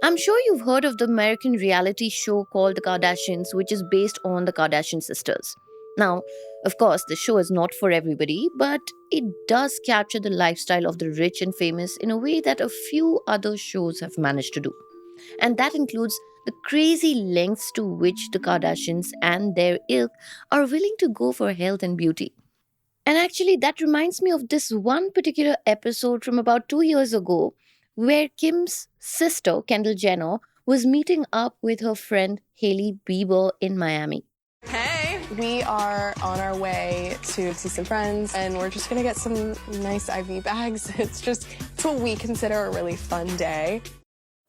I'm sure you've heard of the American reality show called The Kardashians, which is based on the Kardashian sisters. Now, of course, the show is not for everybody, but it does capture the lifestyle of the rich and famous in a way that a few other shows have managed to do. And that includes the crazy lengths to which the Kardashians and their ilk are willing to go for health and beauty. And actually, that reminds me of this one particular episode from about 2 years ago, where Kim's sister, Kendall Jenner, was meeting up with her friend Hailey Bieber in Miami. Hey! We are on our way to see some friends, and we're just gonna get some nice IV bags. It's what we consider a really fun day.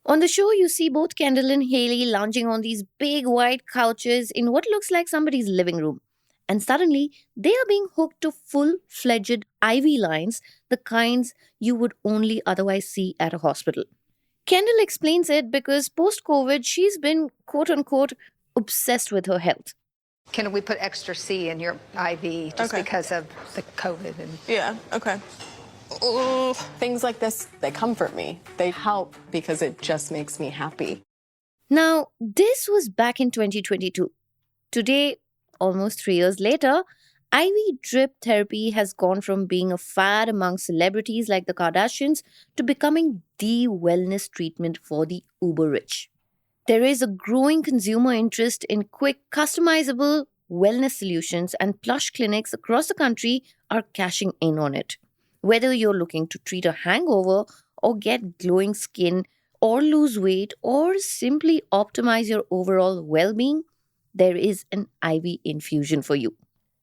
On the show, you see both Kendall and Hailey lounging on these big white couches in what looks like somebody's living room. And suddenly, they are being hooked to full-fledged IV lines, the kinds you would only otherwise see at a hospital. Kendall explains it because post-COVID, she's been quote-unquote obsessed with her health. Can we put extra C in your IV just because of the COVID? Yeah, okay. Things like this, they comfort me. They help because it just makes me happy. Now, this was back in 2022. Today, almost 3 years later, IV drip therapy has gone from being a fad among celebrities like the Kardashians to becoming the wellness treatment for the uber rich. There is a growing consumer interest in quick, customizable wellness solutions, and plush clinics across the country are cashing in on it. Whether you're looking to treat a hangover or get glowing skin or lose weight or simply optimize your overall well-being, there is an IV infusion for you.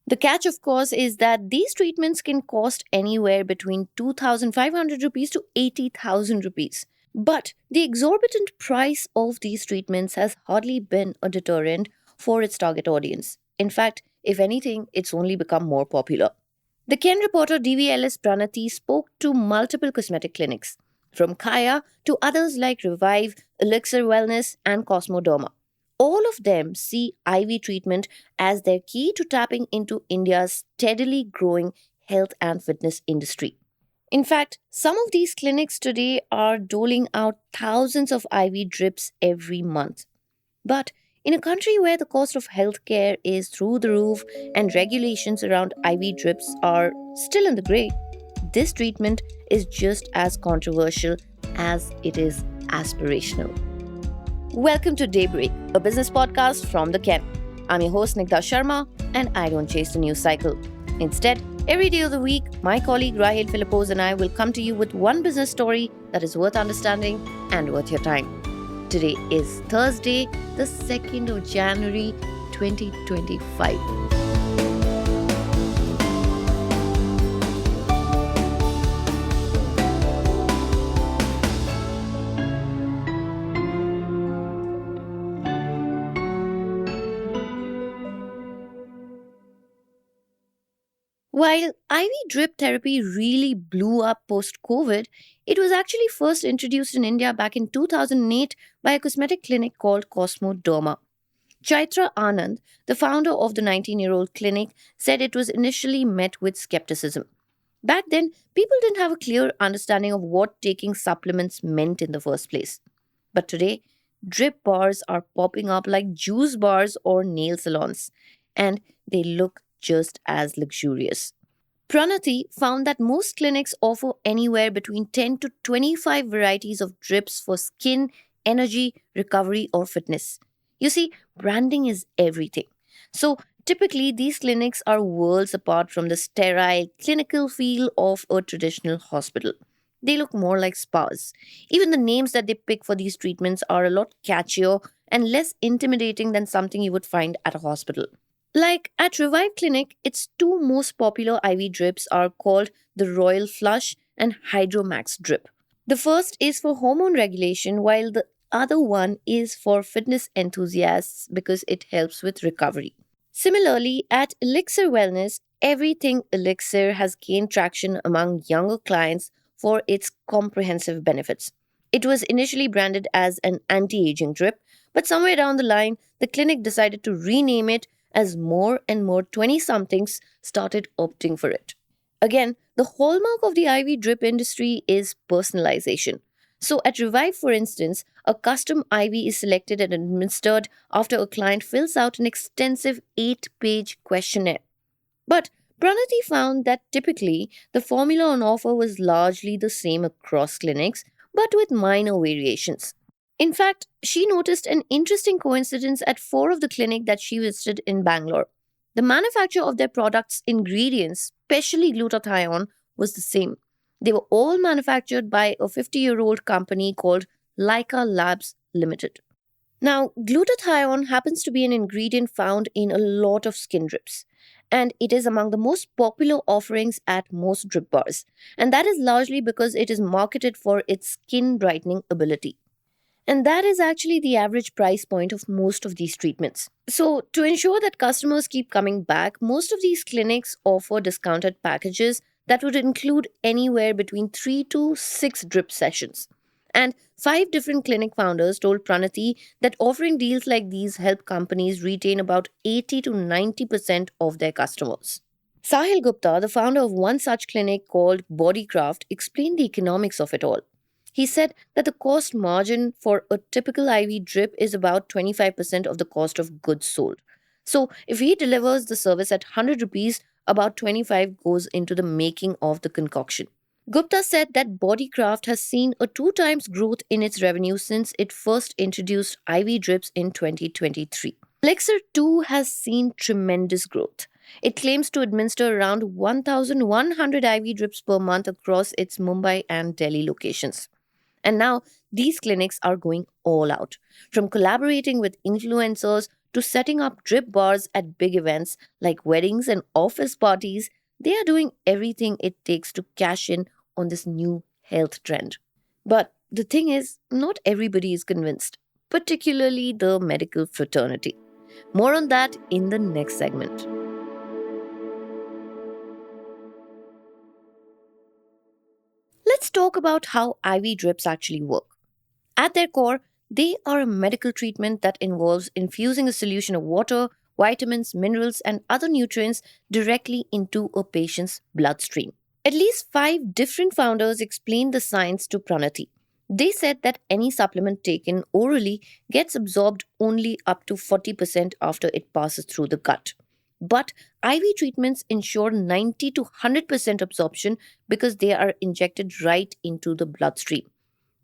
The catch, of course, is that these treatments can cost anywhere between 2,500 rupees to 80,000 rupees. But the exorbitant price of these treatments has hardly been a deterrent for its target audience. In fact, if anything, it's only become more popular. The Ken reporter DVLS Pranathi spoke to multiple cosmetic clinics, from Kaya to others like Reviv, Elixir Wellness and Kosmoderma. All of them see IV treatment as their key to tapping into India's steadily growing health and fitness industry. In fact, some of these clinics today are doling out thousands of IV drips every month. But in a country where the cost of healthcare is through the roof and regulations around IV drips are still in the grey, this treatment is just as controversial as it is aspirational. Welcome to Daybreak, a business podcast from the Ken. I'm your host Nigda Sharma, and I don't chase the news cycle. Instead, every day of the week, my colleague Rahel Philippos and I will come to you with one business story that is worth understanding and worth your time. Today is Thursday, the 2nd of January, 2025. While IV drip therapy really blew up post-COVID, it was actually first introduced in India back in 2008 by a cosmetic clinic called Kosmoderma. Chaitra Anand, the founder of the 19-year-old clinic, said it was initially met with skepticism. Back then, people didn't have a clear understanding of what taking supplements meant in the first place. But today, drip bars are popping up like juice bars or nail salons, and they look just as luxurious. Pranathi found that most clinics offer anywhere between 10 to 25 varieties of drips for skin, energy, recovery, or fitness. You see, branding is everything. So, typically, these clinics are worlds apart from the sterile, clinical feel of a traditional hospital. They look more like spas. Even the names that they pick for these treatments are a lot catchier and less intimidating than something you would find at a hospital. Like at Revive Clinic, its two most popular IV drips are called the Royal Flush and Hydromax drip. The first is for hormone regulation, while the other one is for fitness enthusiasts because it helps with recovery. Similarly, at Elixir Wellness, everything Elixir has gained traction among younger clients for its comprehensive benefits. It was initially branded as an anti-aging drip, but somewhere down the line, the clinic decided to rename it as more and more 20-somethings started opting for it. Again, the hallmark of the IV drip industry is personalization. So at Reviv, for instance, a custom IV is selected and administered after a client fills out an extensive 8-page questionnaire. But Pranathi found that typically the formula on offer was largely the same across clinics, but with minor variations. In fact, she noticed an interesting coincidence at 4 of the clinics that she visited in Bangalore. The manufacture of their products' ingredients, especially glutathione, was the same. They were all manufactured by a 50-year-old company called Leica Labs Limited. Now, glutathione happens to be an ingredient found in a lot of skin drips, and it is among the most popular offerings at most drip bars. And that is largely because it is marketed for its skin brightening ability. And that is actually the average price point of most of these treatments. So, to ensure that customers keep coming back, most of these clinics offer discounted packages that would include anywhere between 3 to 6 drip sessions. And 5 different clinic founders told Pranathi that offering deals like these help companies retain about 80 to 90% of their customers. Sahil Gupta, the founder of one such clinic called Bodycraft, explained the economics of it all. He said that the cost margin for a typical IV drip is about 25% of the cost of goods sold. So, if he delivers the service at 100 rupees, about 25 goes into the making of the concoction. Gupta said that Bodycraft has seen a 2 times growth in its revenue since it first introduced IV drips in 2023. Elixir too has seen tremendous growth. It claims to administer around 1,100 IV drips per month across its Mumbai and Delhi locations. And now these clinics are going all out, from collaborating with influencers to setting up drip bars at big events like weddings and office parties. They are doing everything it takes to cash in on this new health trend. But the thing is, not everybody is convinced, particularly the medical fraternity. More on that in the next segment. Let's talk about how IV drips actually work. At their core, they are a medical treatment that involves infusing a solution of water, vitamins, minerals, and other nutrients directly into a patient's bloodstream. At least 5 different founders explained the science to Pranathi. They said that any supplement taken orally gets absorbed only up to 40% after it passes through the gut. But IV treatments ensure 90 to 100% absorption because they are injected right into the bloodstream.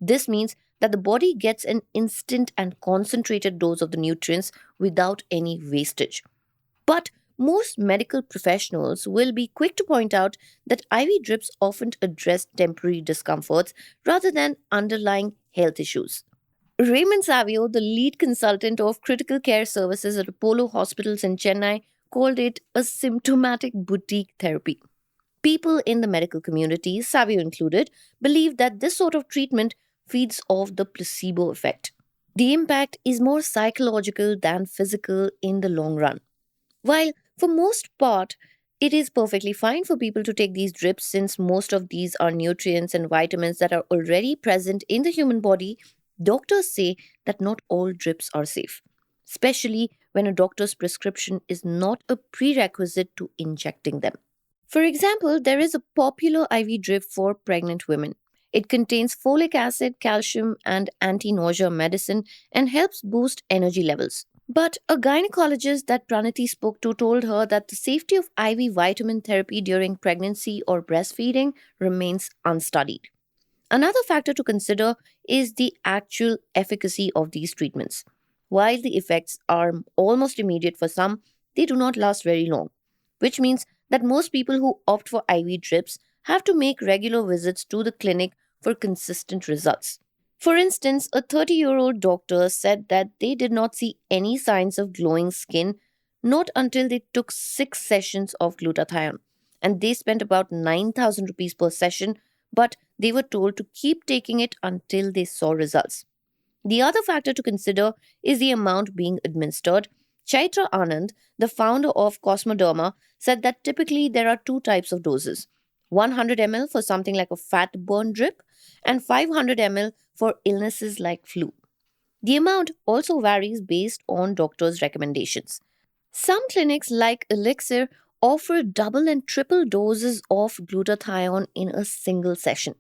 This means that the body gets an instant and concentrated dose of the nutrients without any wastage. But most medical professionals will be quick to point out that IV drips often address temporary discomforts rather than underlying health issues. Raymond Savio, the lead consultant of critical care services at Apollo Hospitals in Chennai, called it a symptomatic boutique therapy. People in the medical community, Savio included, believe that this sort of treatment feeds off the placebo effect. The impact is more psychological than physical in the long run. While for most part, it is perfectly fine for people to take these drips since most of these are nutrients and vitamins that are already present in the human body, doctors say that not all drips are safe, especially when a doctor's prescription is not a prerequisite to injecting them. For example, there is a popular IV drip for pregnant women. It contains folic acid, calcium, and anti nausea medicine and helps boost energy levels. But a gynecologist that Pranathi spoke to told her that the safety of IV vitamin therapy during pregnancy or breastfeeding remains unstudied. Another factor to consider is the actual efficacy of these treatments. While the effects are almost immediate for some, they do not last very long, which means that most people who opt for IV drips have to make regular visits to the clinic for consistent results. For instance, a 30-year-old doctor said that they did not see any signs of glowing skin not until they took 6 sessions of glutathione, and they spent about 9,000 rupees per session, but they were told to keep taking it until they saw results. The other factor to consider is the amount being administered. Chaitra Anand, the founder of Kosmoderma, said that typically there are 2 types of doses: 100 ml for something like a fat burn drip and 500 ml for illnesses like flu. The amount also varies based on doctors' recommendations. Some clinics like Elixir offer double and triple doses of glutathione in a single session.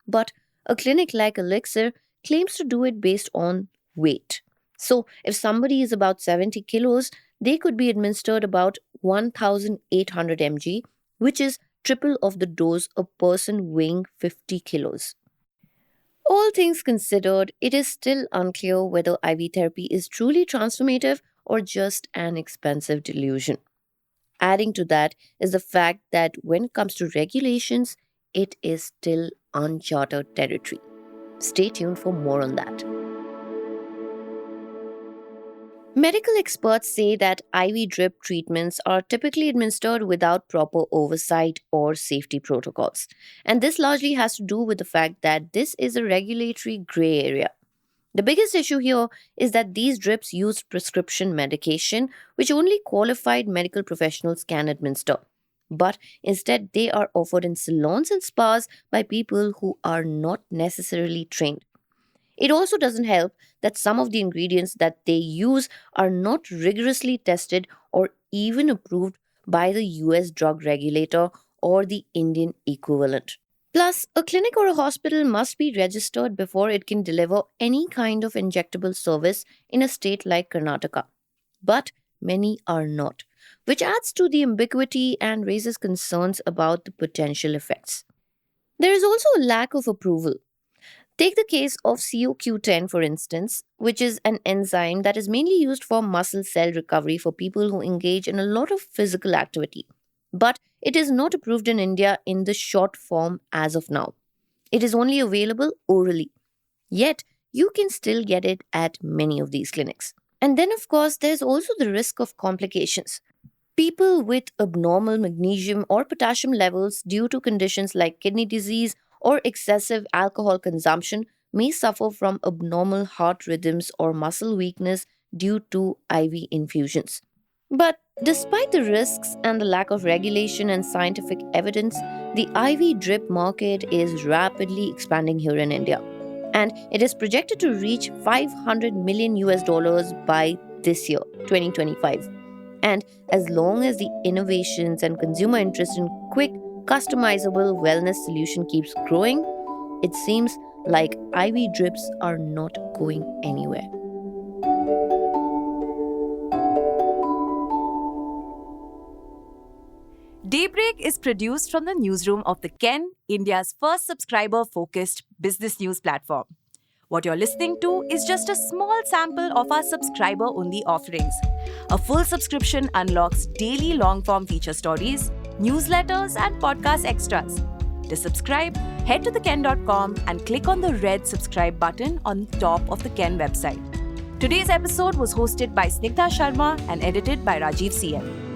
But A clinic like Elixir claims to do it based on weight. So, if somebody is about 70 kilos, they could be administered about 1800 mg, which is triple of the dose a person weighing 50 kilos. All things considered, it is still unclear whether IV therapy is truly transformative or just an expensive delusion. Adding to that is the fact that when it comes to regulations, it is still uncharted territory. Stay tuned for more on that. Medical experts say that IV drip treatments are typically administered without proper oversight or safety protocols. And this largely has to do with the fact that this is a regulatory gray area. The biggest issue here is that these drips use prescription medication, which only qualified medical professionals can administer. But instead, they are offered in salons and spas by people who are not necessarily trained. It also doesn't help that some of the ingredients that they use are not rigorously tested or even approved by the US drug regulator or the Indian equivalent. Plus, a clinic or a hospital must be registered before it can deliver any kind of injectable service in a state like Karnataka. But many are not, which adds to the ambiguity and raises concerns about the potential effects. There is also a lack of approval. Take the case of CoQ10, for instance, which is an enzyme that is mainly used for muscle cell recovery for people who engage in a lot of physical activity. But it is not approved in India in the short form as of now. It is only available orally. Yet, you can still get it at many of these clinics. And then, of course, there's also the risk of complications. People with abnormal magnesium or potassium levels due to conditions like kidney disease or excessive alcohol consumption may suffer from abnormal heart rhythms or muscle weakness due to IV infusions. But despite the risks and the lack of regulation and scientific evidence, the IV drip market is rapidly expanding here in India. And it is projected to reach $500 million by this year, 2025. And as long as the innovations and consumer interest in quick, customizable wellness solution keeps growing, it seems like IV drips are not going anywhere. Daybreak is produced from the newsroom of The Ken, India's first subscriber-focused business news platform. What you're listening to is just a small sample of our subscriber-only offerings. A full subscription unlocks daily long-form feature stories, newsletters, and podcast extras. To subscribe, head to theken.com and click on the red subscribe button on top of the Ken website. Today's episode was hosted by Snigdha Sharma and edited by Rajiv CN.